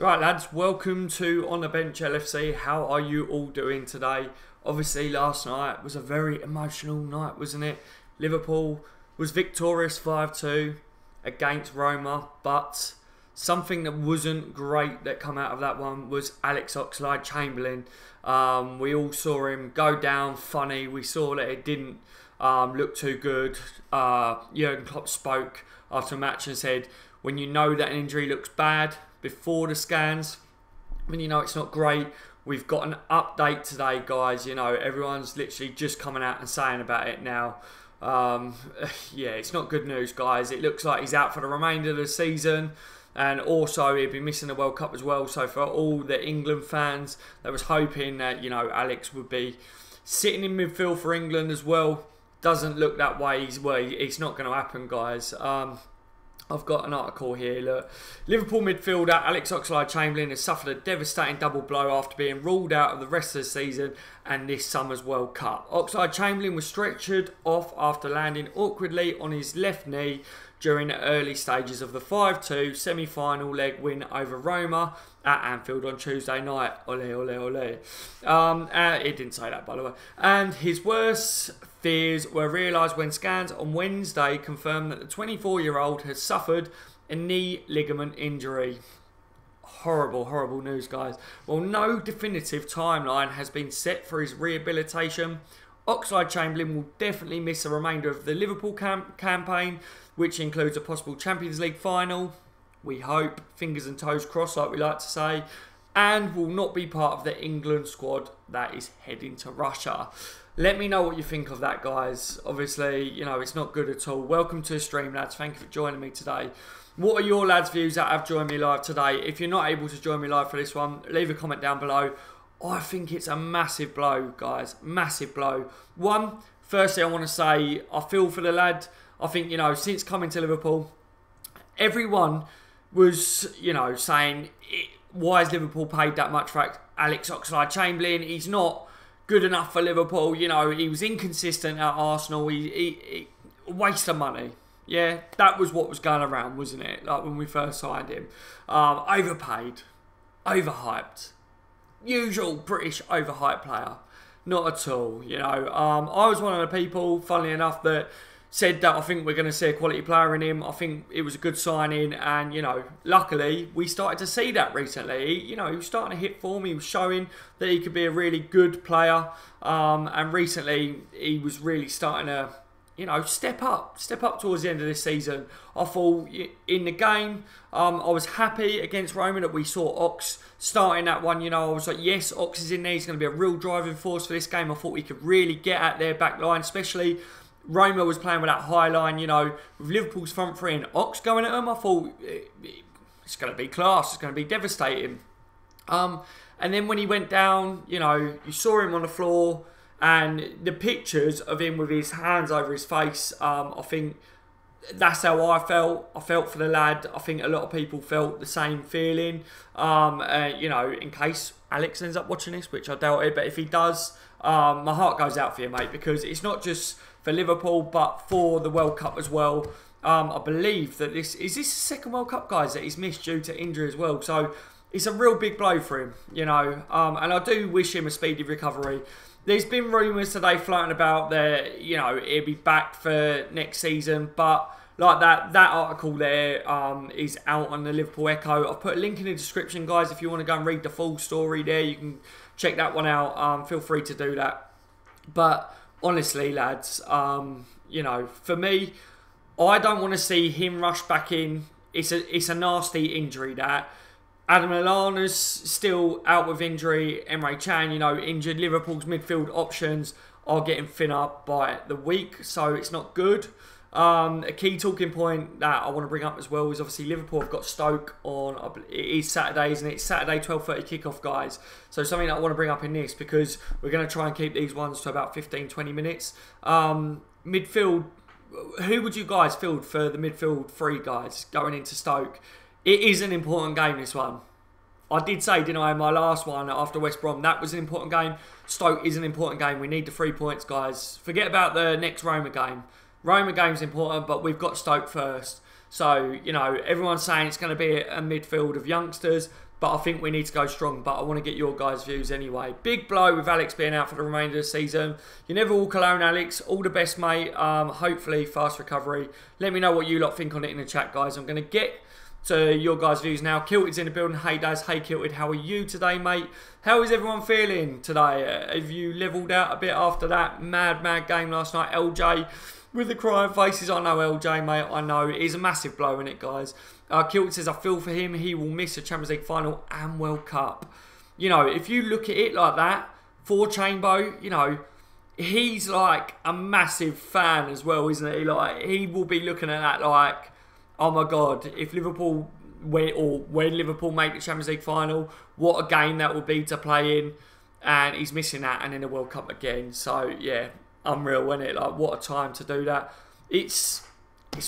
Right lads, welcome to On The Bench LFC. How are you all doing today? Obviously last night was a very emotional night, wasn't it? Liverpool was victorious 5-2 against Roma, but something that wasn't great that come out of that one was Alex Oxlade-Chamberlain. We all saw him go down funny. We saw that it didn't look too good. Jurgen Klopp spoke after the match and said, when you know that an injury looks bad before the scans, when you know it's not great, we've got an update today, guys. You know, everyone's literally just coming out and saying about it now. Yeah, it's not good news, guys. It looks like he's out for the remainder of the season, and also he'll be missing the World Cup as well. So for all the England fans that was hoping that, you know, Alex would be sitting in midfield for England as well, doesn't look that way. It's not going to happen, guys. I've got an article here. Look, Liverpool midfielder Alex Oxlade-Chamberlain has suffered a devastating double blow after being ruled out of the rest of the season and this summer's World Cup. Oxlade-Chamberlain was stretchered off after landing awkwardly on his left knee during the early stages of the 5-2 semi-final leg win over Roma at Anfield on Tuesday night. Ole, ole, ole. It didn't say that, by the way. And his worst fears were realised when scans on Wednesday confirmed that the 24-year-old has suffered a knee ligament injury. Horrible, horrible news, guys. Well, no definitive timeline has been set for his rehabilitation. Oxlade-Chamberlain will definitely miss the remainder of the Liverpool campaign, which includes a possible Champions League final, we hope, fingers and toes crossed like we like to say, and will not be part of the England squad that is heading to Russia. Let me know what you think of that, guys. Obviously, you know, it's not good at all. Welcome to the stream, lads. Thank you for joining me today. What are your lads' views that have joined me live today? If you're not able to join me live for this one, leave a comment down below. I think it's a massive blow, guys. Massive blow. Firstly, I want to say I feel for the lad. I think, you know, since coming to Liverpool, everyone was, you know, saying, why has Liverpool paid that much for Alex Oxlade-Chamberlain? He's not good enough for Liverpool. You know, he was inconsistent at Arsenal. He waste of money. Yeah, that was what was going around, wasn't it? Like when we first signed him. Overpaid. Overhyped. Usual British overhyped player. Not at all, you know. I was one of the people, funnily enough, that said that I think we're going to see a quality player in him. I think it was a good signing, and, you know, luckily we started to see that recently. You know, he was starting to hit form. He was showing that he could be a really good player, and recently he was really starting to, you know, step up towards the end of this season. I thought in the game, I was happy against Roma that we saw Ox starting that one. You know, I was like, yes, Ox is in there. He's going to be a real driving force for this game. I thought we could really get at their back line, especially Roma was playing with that high line, you know, with Liverpool's front three and Ox going at them. I thought it's going to be class. It's going to be devastating. And then when he went down, you know, you saw him on the floor, and the pictures of him with his hands over his face, I think that's how I felt. I felt for the lad. I think a lot of people felt the same feeling. You know, in case Alex ends up watching this, which I doubt it, but if he does, my heart goes out for you, mate, because it's not just for Liverpool, but for the World Cup as well. I believe that this is the second World Cup, guys, that he's missed due to injury as well. So it's a real big blow for him, you know. And I do wish him a speedy recovery. There's been rumours today floating about that, you know, he'll be back for next season, but like that article there is out on the Liverpool Echo. I've put a link in the description, guys. If you want to go and read the full story there, you can check that one out. Feel free to do that. But honestly, lads, you know, for me, I don't want to see him rush back in. It's a nasty injury, that. Adam Lallana's still out with injury. Emre Can, you know, injured. Liverpool's midfield options are getting thinner by the week, so it's not good. A key talking point that I want to bring up as well is obviously Liverpool have got Stoke on, it is Saturday, isn't it? Saturday 12:30 kickoff, guys. So something that I want to bring up in this, because we're going to try and keep these ones to about 15-20 minutes. Midfield, who would you guys field for the midfield three, guys, going into Stoke? It is an important game, this one. I did say, didn't I, in my last one after West Brom, that was an important game. Stoke is an important game. We need the 3 points, guys. Forget about the next Roma game. Roma game's important, but we've got Stoke first. So, you know, everyone's saying it's going to be a midfield of youngsters. but I think we need to go strong. But I want to get your guys' views anyway. Big blow with Alex being out for the remainder of the season. You never walk alone, Alex. All the best, mate. Hopefully, fast recovery. Let me know what you lot think on it in the chat, guys. I'm going to get to your guys' views now. Kilted's in the building. Hey, Daz. Hey, Kilted. How are you today, mate? How is everyone feeling today? Have you levelled out a bit after that mad game last night? LJ with the crying faces. I know LJ, mate. I know. It is a massive blow, isn't it, guys? Kilted says, I feel for him. He will miss a Champions League final and World Cup. You know, if you look at it like that, for Chambo, you know, he's like a massive fan as well, isn't he? Like, he will be looking at that like, oh my God, if Liverpool when Liverpool make the Champions League final, what a game that would be to play in. And he's missing that and in the World Cup again. So, yeah, unreal, isn't it? Like, what a time to do that. It's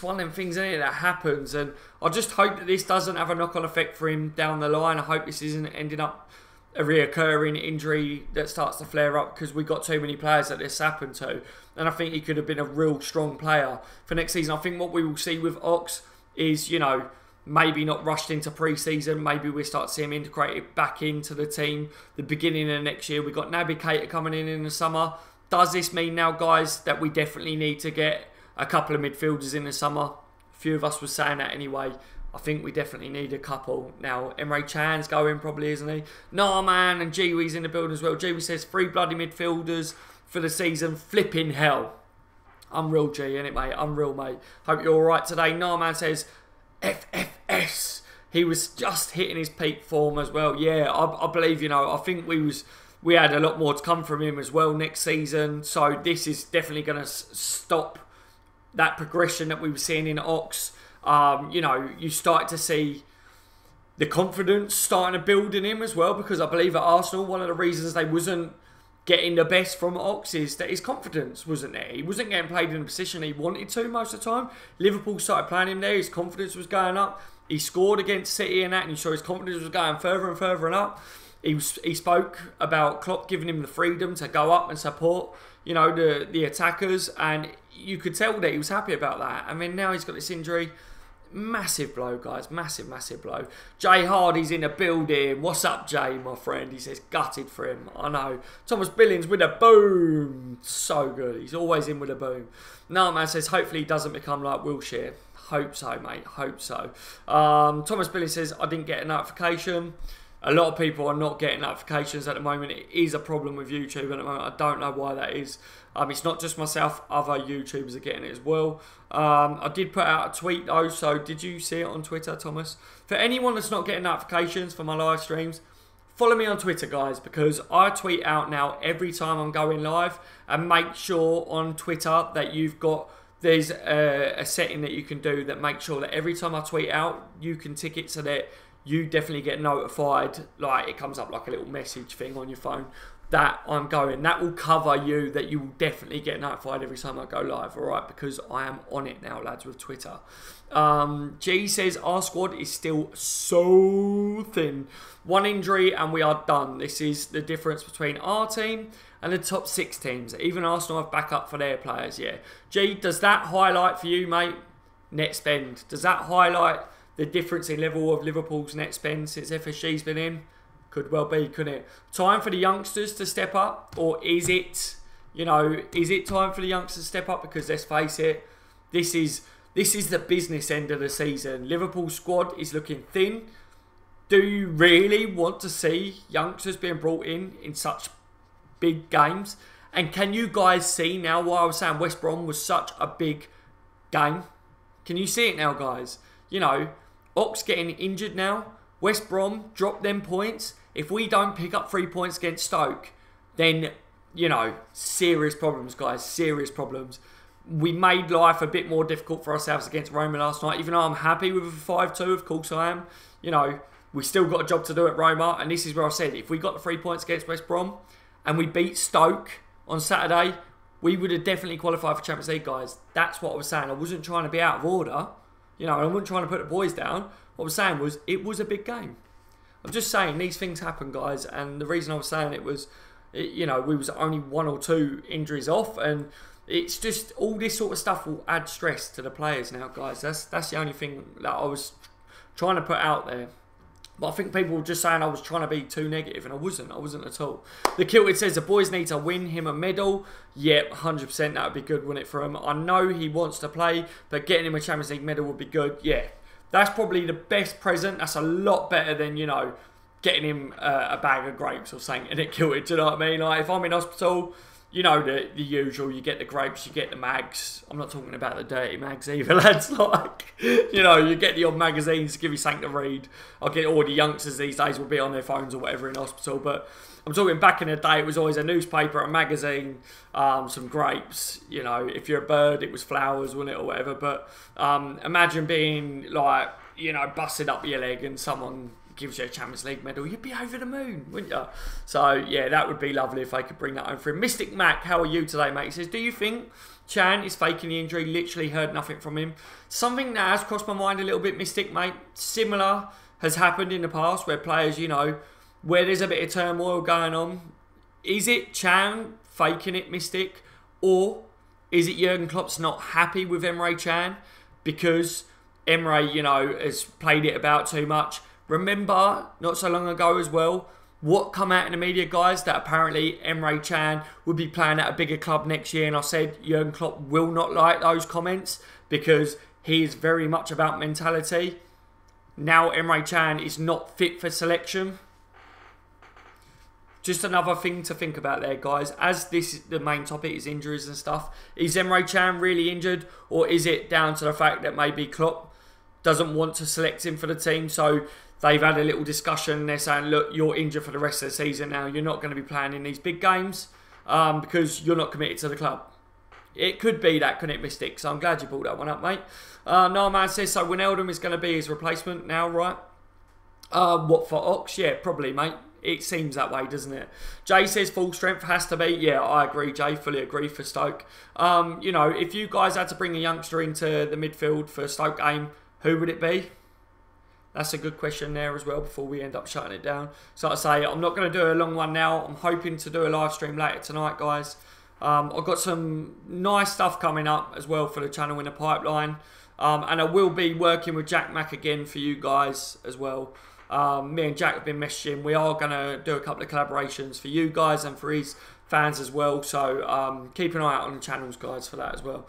one of them things, isn't it, that happens. And I just hope that this doesn't have a knock-on effect for him down the line. I hope this isn't ending up a reoccurring injury that starts to flare up, because we've got too many players that this happened to. And I think he could have been a real strong player for next season. I think what we will see with Ox is, you know, maybe not rushed into pre-season. Maybe we start to see him integrated back into the team the beginning of next year. We've got Naby Keita coming in the summer. Does this mean now, guys, that we definitely need to get a couple of midfielders in the summer? A few of us were saying that anyway. I think we definitely need a couple. Now, Emre Can's going probably, isn't he? Nah, man, and Jiwi's in the building as well. Jiwi says 3 bloody midfielders for the season. Flipping hell. Unreal, G, innit, mate? Unreal, mate. Hope you're all right today. Nah, man says FFS. He was just hitting his peak form as well. Yeah, I believe, you know, I think we had a lot more to come from him as well next season. So this is definitely going to stop that progression that we were seeing in Ox. You know, you start to see the confidence starting to build in him as well, because I believe at Arsenal, one of the reasons they wasn't getting the best from Ox is that his confidence wasn't there. He wasn't getting played in a position he wanted to most of the time. Liverpool started playing him there. His confidence was going up. He scored against City and that, and you saw his confidence was going further and further and up. He spoke about Klopp giving him the freedom to go up and support, you know, the attackers, and you could tell that he was happy about that. I mean, now he's got this injury. Massive blow, guys. Massive blow. Jay Hardy's in the building. What's up, Jay, my friend? He says, gutted for him. I know. Thomas Billings with a boom. So good. He's always in with a boom. No, man says, hopefully he doesn't become like Wilshere. Hope so, mate. Hope so. Thomas Billings says, I didn't get a notification. A lot of people are not getting notifications at the moment. It is a problem with YouTube at the moment. I don't know why that is. It's not just myself. Other YouTubers are getting it as well. I did put out a tweet though. So did you see it on Twitter, Thomas? For anyone that's not getting notifications for my live streams, follow me on Twitter, guys, because I tweet out now every time I'm going live. And make sure on Twitter that there's a setting that you can do that makes sure that every time I tweet out, you can tick it so that you definitely get notified. Like, it comes up like a little message thing on your phone that I'm going. That will cover you, that you will definitely get notified every time I go live, alright? Because I am on it now, lads, with Twitter. G says, our squad is still so thin. 1 injury and we are done. This is the difference between our team and the top 6 teams. Even Arsenal have backup for their players, yeah. G, does that highlight for you, mate, net spend? Does that highlight the difference in level of Liverpool's net spend since FSG's been in? Could well be, couldn't it? Time for the youngsters to step up? Or is it, you know, is it time for the youngsters to step up? Because let's face it, this is the business end of the season. Liverpool's squad is looking thin. Do you really want to see youngsters being brought in such big games? And can you guys see now why I was saying West Brom was such a big game? Can you see it now, guys? You know, Ox getting injured now. West Brom drop them points. If we don't pick up 3 points against Stoke, then, you know, serious problems, guys. Serious problems. We made life a bit more difficult for ourselves against Roma last night. Even though I'm happy with a 5-2, of course I am. You know, we still got a job to do at Roma. And this is where I said, if we got the 3 points against West Brom and we beat Stoke on Saturday, we would have definitely qualified for Champions League, guys. That's what I was saying. I wasn't trying to be out of order. You know, I wasn't trying to put the boys down. What I was saying was, it was a big game. I'm just saying, these things happen, guys. And the reason I was saying it was, you know, we was only 1 or 2 injuries off. And it's just, all this sort of stuff will add stress to the players now, guys. That's the only thing that I was trying to put out there. But I think people were just saying I was trying to be too negative, and I wasn't at all. The Kilted says the boys need to win him a medal. Yep, 100% that would be good, wouldn't it, for him? I know he wants to play, but getting him a Champions League medal would be good. Yeah, that's probably the best present. That's a lot better than, you know, getting him a bag of grapes or something and it Kilted. Do you know what I mean? Like, if I'm in hospital, you know, the usual, you get the grapes, you get the mags. I'm not talking about the dirty mags either, lads. Like, you know, you get the odd magazines to give you something to read. I get all the youngsters these days will be on their phones or whatever in hospital. But I'm talking back in the day, it was always a newspaper, a magazine, some grapes. You know, if you're a bird, it was flowers, wasn't it, or whatever. But imagine being, like, you know, busted up your leg and someone gives you a Champions League medal, you'd be over the moon, wouldn't you? So, yeah, that would be lovely if they could bring that home for him. Mystic Mac, how are you today, mate? He says, do you think Chan is faking the injury? Literally heard nothing from him. Something that has crossed my mind a little bit, Mystic, mate. Similar has happened in the past where players, you know, where there's a bit of turmoil going on. Is it Chan faking it, Mystic? Or is it Jurgen Klopp's not happy with Emre Can because Emre, you know, has played it about too much? Remember, not so long ago as well, what come out in the media, guys, that apparently Emre Can would be playing at a bigger club next year. And I said Jurgen Klopp will not like those comments because he is very much about mentality. Now Emre Can is not fit for selection. Just another thing to think about there, guys. As this is the main topic is injuries and stuff. Is Emre Can really injured? Or is it down to the fact that maybe Klopp doesn't want to select him for the team? So they've had a little discussion. They're saying, look, you're injured for the rest of the season now. You're not going to be playing in these big games because you're not committed to the club. It could be that, couldn't it, Mystic? So I'm glad you brought that one up, mate. No man says, so Wijnaldum is going to be his replacement now, right? What, for Ox? Yeah, probably, mate. It seems that way, doesn't it? Jay says full strength has to be. Yeah, I agree, Jay. Fully agree for Stoke. You know, if you guys had to bring a youngster into the midfield for a Stoke game, who would it be? That's a good question there as well before we end up shutting it down. So I say, I'm not going to do a long one now. I'm hoping to do a live stream later tonight, guys. I've got some nice stuff coming up as well for the channel in the pipeline. And I will be working with Jack Mack again for you guys as well. Me and Jack have been messaging. We are going to do a couple of collaborations for you guys and for his fans as well. So keep an eye out on the channels, guys, for that as well.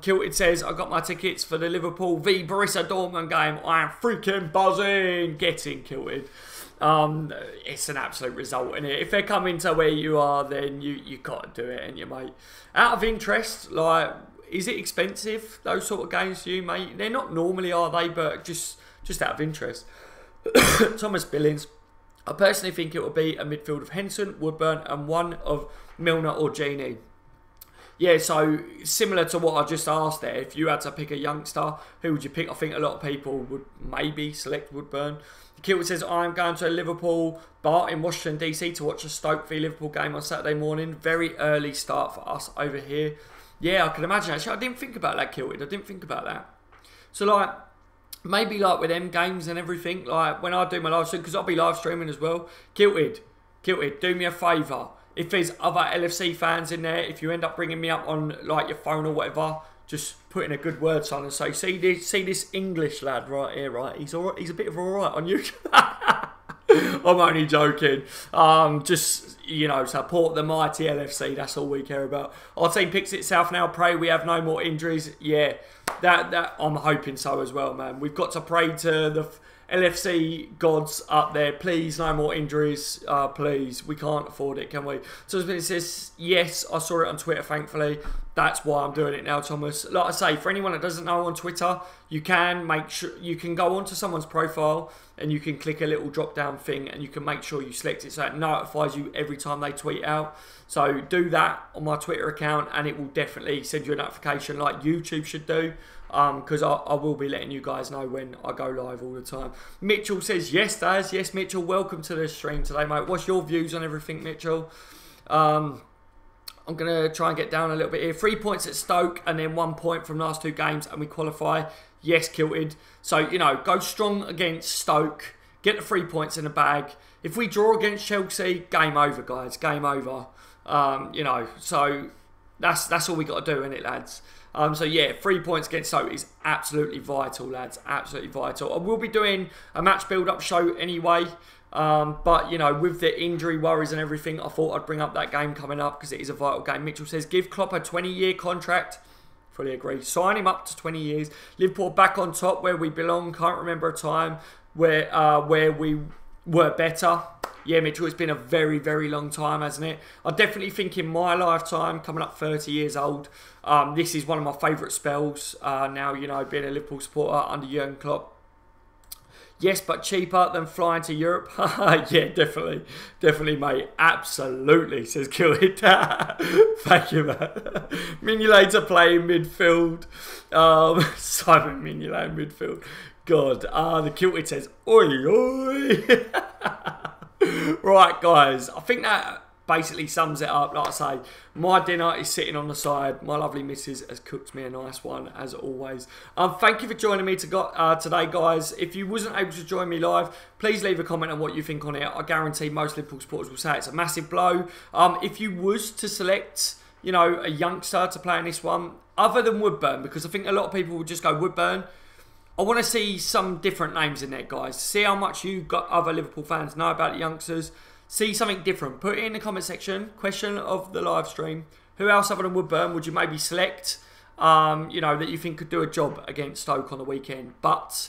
Kilted says, I got my tickets for the Liverpool v Borussia Dortmund game. I am freaking buzzing. Getting Kilted. It's an absolute result, isn't it? If they're coming to where you are, then you got to do it, ain't you, mate? Out of interest, like, is it expensive, those sort of games for you, mate? They're not normally, are they? But just out of interest. Thomas Billings, I personally think it will be a midfield of Henson, Woodburn and one of Milner or Genie. Yeah, so similar to what I just asked there, if you had to pick a youngster, who would you pick? I think a lot of people would maybe select Woodburn. Kilton says, I'm going to a Liverpool bar in Washington DC to watch a Stoke v Liverpool game on Saturday morning. Very early start for us over here. Yeah, I can imagine. Actually, I didn't think about that, Kilton. I didn't think about that. So, like, maybe like with them games and everything, like when I do my live stream, because I'll be live streaming as well. Kilted, do me a favour. If there's other LFC fans in there, if you end up bringing me up on like your phone or whatever, just put in a good word, son, and say, see this English lad right here, right? He's alright. He's a bit of alright on YouTube. I'm only joking. Just, you know, support the mighty LFC. That's all we care about. Our team picks itself now. Pray we have no more injuries. Yeah, that I'm hoping so as well, man. We've got to pray to the LFC gods up there. Please, no more injuries. Please, we can't afford it, can we? So it says, yes, I saw it on Twitter, thankfully. That's why I'm doing it now, Thomas. Like I say, for anyone that doesn't know, on Twitter, you can make sure you can go onto someone's profile and you can click a little drop down thing and you can make sure you select it so it notifies you every time they tweet out. So do that on my Twitter account and it will definitely send you a notification like YouTube should do. Because I will be letting you guys know when I go live all the time. Mitchell says, yes, Daz. Yes, Mitchell, welcome to the stream today, mate. What's your views on everything, Mitchell? I'm going to try and get down a little bit here. 3 points at Stoke and then 1 point from last two games and we qualify. Yes, Kilted. So, you know, go strong against Stoke. Get the 3 points in the bag. If we draw against Chelsea, game over, guys. Game over. You know, so that's all we got to do, innit, lads? So yeah, 3 points against Stoke is absolutely vital, lads. Absolutely vital. I will be doing a match build-up show anyway. But, you know, with the injury worries and everything, I thought I'd bring up that game coming up because it is a vital game. Mitchell says, give Klopp a 20-year contract. Fully agree. Sign him up to 20 years. Liverpool back on top where we belong. Can't remember a time where we were better. Yeah, Mitchell, it's been a very, very long time, hasn't it? I definitely think in my lifetime, coming up 30 years old, this is one of my favourite spells now, you know, being a Liverpool supporter under Jurgen Klopp. Yes, but cheaper than flying to Europe. Yeah, definitely. Definitely, mate. Absolutely, says Killit. Thank you, man. Mignolet to play in midfield. Simon Mignolet in midfield. God. The Kiltit says, oi, oi. Right, guys. I think that basically sums it up. Like I say, my dinner is sitting on the side. My lovely missus has cooked me a nice one, as always. Thank you for joining me today, guys. If you wasn't able to join me live, please leave a comment on what you think on it. I guarantee most Liverpool supporters will say it's a massive blow. If you was to select, you know, a youngster to play in this one, other than Woodburn, because I think a lot of people would just go Woodburn, I want to see some different names in there, guys. See how much you got other Liverpool fans know about the youngsters. See something different. Put it in the comment section. Question of the live stream. Who else other than Woodburn would you maybe select, you know, that you think could do a job against Stoke on the weekend? But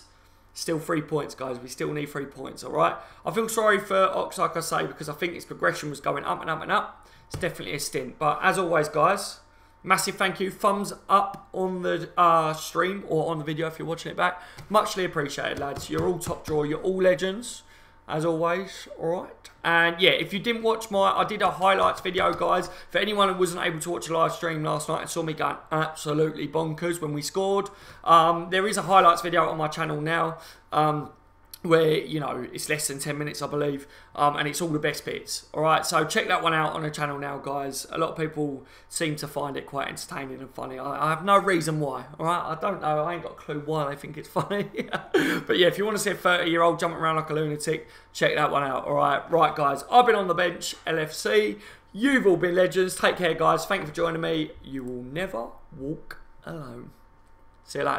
still 3 points, guys. We still need 3 points, all right? I feel sorry for Ox, like I say, because I think his progression was going up and up and up. It's definitely a stint. But as always, guys, massive thank you. Thumbs up on the stream or on the video if you're watching it back. Muchly appreciated, lads. You're all top drawer. You're all legends, as always, all right? And yeah, if you didn't watch I did a highlights video, guys. For anyone who wasn't able to watch a live stream last night and saw me going absolutely bonkers when we scored, there is a highlights video on my channel now, where, you know, it's less than 10 minutes, I believe, and it's all the best bits. All right, so check that one out on the channel now, guys. A lot of people seem to find it quite entertaining and funny. I have no reason why. All right, I don't know. I ain't got a clue why they think it's funny. But yeah, if you want to see a 30-year-old jumping around like a lunatic, check that one out. All right, right, guys. I've been on the bench, LFC. You've all been legends. Take care, guys. Thank you for joining me. You will never walk alone. See you later.